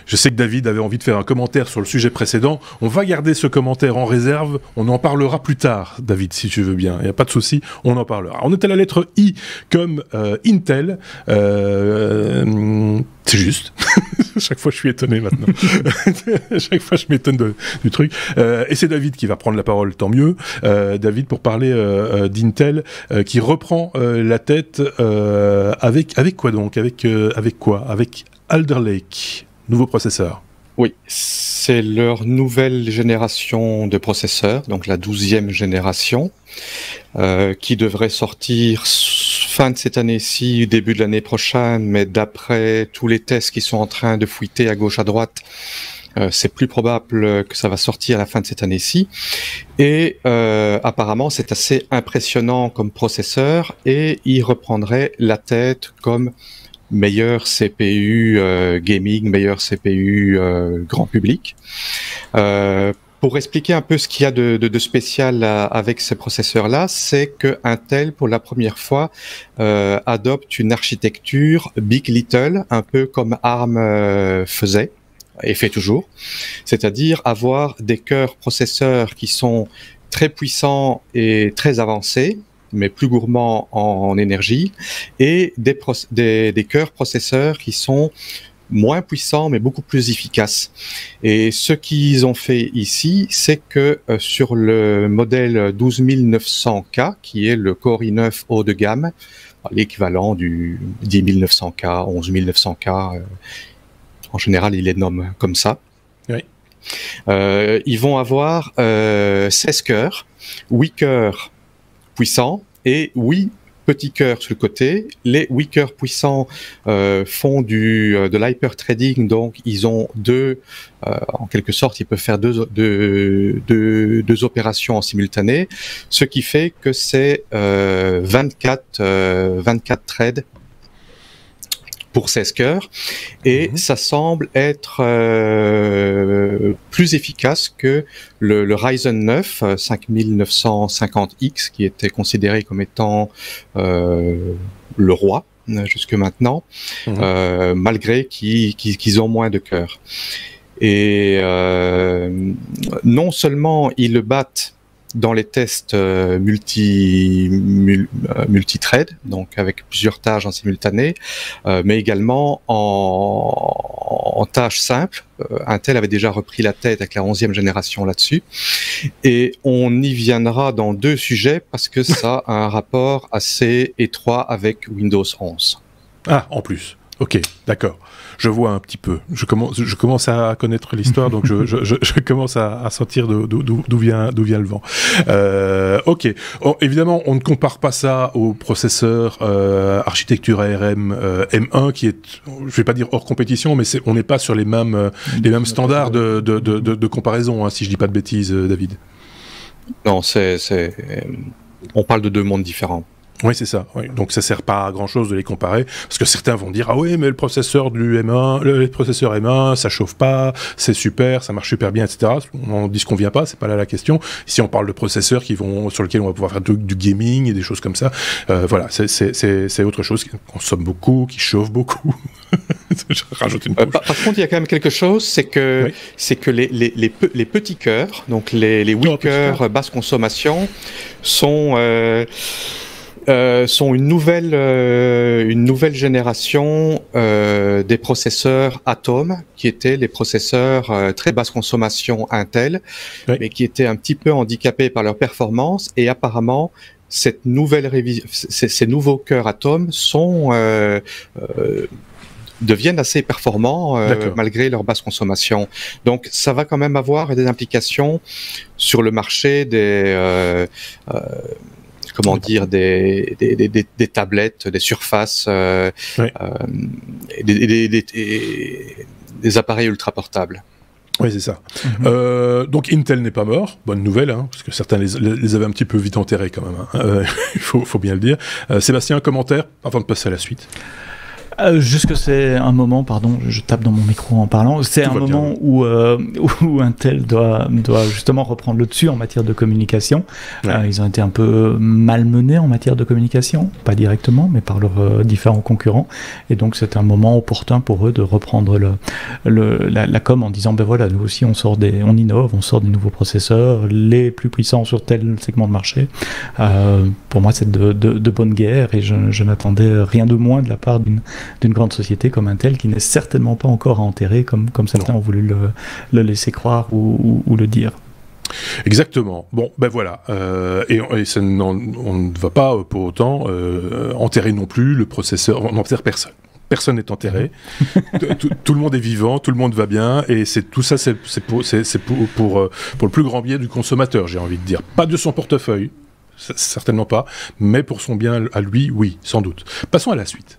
Je sais que David avait envie de faire un commentaire sur le sujet précédent. On va garder ce commentaire en réserve. On en parlera plus tard, David, si tu veux bien. Il n'y a pas de souci, on en parlera. On est à la lettre I comme Intel. C'est juste. Chaque fois, je suis étonné maintenant. Chaque fois, je m'étonne du truc. Et c'est David qui va prendre la parole, tant mieux. David, pour parler d'Intel, qui reprend la tête avec quoi donc ? Avec quoi ? Avec Alder Lake. Nouveau processeur. Oui, c'est leur nouvelle génération de processeurs, donc la 12e génération, qui devrait sortir fin de cette année-ci, début de l'année prochaine, mais d'après tous les tests qui sont en train de fuiter à gauche à droite, c'est plus probable que ça va sortir à la fin de cette année-ci. Et apparemment, c'est assez impressionnant comme processeur, et il reprendrait la tête comme meilleur CPU gaming, meilleur CPU grand public. Pour expliquer un peu ce qu'il y a de spécial avec ces processeurs-là, c'est que Intel, pour la première fois, adopte une architecture Big Little, un peu comme ARM faisait et fait toujours, c'est-à-dire avoir des cœurs processeurs qui sont très puissants et très avancés, mais plus gourmands en énergie, et des cœurs processeurs qui sont moins puissants, mais beaucoup plus efficaces. Et ce qu'ils ont fait ici, c'est que sur le modèle 12900K, qui est le Core i9 haut de gamme, l'équivalent du 10900K, 11900K, en général, ils les nomment comme ça. Oui. Ils vont avoir 16 cœurs, 8 cœurs puissants et 8 petits cœurs sur le côté. Les 8 cœurs puissants font de l'hyper-threading, donc ils ont en quelque sorte, ils peuvent faire deux opérations en simultané, ce qui fait que c'est 24 threads pour 16 cœurs, et ça semble être plus efficace que le Ryzen 9 5950X, qui était considéré comme étant le roi jusque maintenant, malgré qu'ils ont moins de cœurs. Et non seulement ils le battent dans les tests multi-thread, donc avec plusieurs tâches en simultané, mais également en tâches simples. Intel avait déjà repris la tête avec la 11e génération là-dessus. Et on y viendra dans 2 sujets parce que ça a un rapport assez étroit avec Windows 11. Ah, en plus. Ok, d'accord. Je vois un petit peu. Je commence à connaître l'histoire, donc je commence à sentir d'où vient le vent. Ok. Évidemment, on ne compare pas ça au processeur architecture ARM M1 qui est, je vais pas dire hors compétition, mais on n'est pas sur les mêmes standards de comparaison, hein, si je dis pas de bêtises, David. Non, on parle de 2 mondes différents. Oui, c'est ça. Oui. Donc ça sert pas à grand chose de les comparer, parce que certains vont dire ah oui, mais le processeur M1, ça chauffe pas, c'est super, ça marche super bien, etc. On dit ce qu'on vient pas, c'est pas là la question. Ici, on parle de processeurs sur lesquels on va pouvoir faire du gaming et des choses comme ça. Voilà, c'est autre chose qui consomme beaucoup, qui chauffe beaucoup. Je rajoute une couche. Par contre, il y a quand même quelque chose, c'est que les petits cœurs, donc les 8 cœurs basse consommation, sont une nouvelle génération des processeurs Atom, qui étaient les processeurs très basse consommation Intel, mais qui étaient un petit peu handicapés par leur performance, et apparemment ces nouveaux cœurs Atom deviennent assez performants malgré leur basse consommation. Donc ça va quand même avoir des implications sur le marché des tablettes, des surfaces, des appareils ultra portables. Oui, c'est ça. Donc Intel n'est pas mort, bonne nouvelle, hein, parce que certains les avaient un petit peu vite enterrés quand même. Hein. Il faut bien le dire. Sébastien, un commentaire avant de passer à la suite. Juste c'est un moment, pardon, je tape dans mon micro en parlant, c'est un moment où Intel doit justement reprendre le dessus en matière de communication. Ouais. Ils ont été un peu malmenés en matière de communication, pas directement, mais par leurs différents concurrents. Et donc c'est un moment opportun pour eux de reprendre la com en disant, ben voilà, nous aussi on innove, on sort des nouveaux processeurs, les plus puissants sur tel segment de marché. Pour moi c'est de bonne guerre et je n'attendais rien de moins de la part d'une grande société comme Intel qui n'est certainement pas encore à enterrer comme certains ont voulu le laisser croire ou le dire. Exactement. Bon, ben voilà. Et ça, on ne va pas pour autant enterrer non plus le processeur. On n'enterre personne. Personne n'est enterré. Tout le monde est vivant, tout le monde va bien, et tout ça, c'est pour le plus grand bien du consommateur, j'ai envie de dire. Pas de son portefeuille, certainement pas, mais pour son bien à lui, oui, sans doute. Passons à la suite.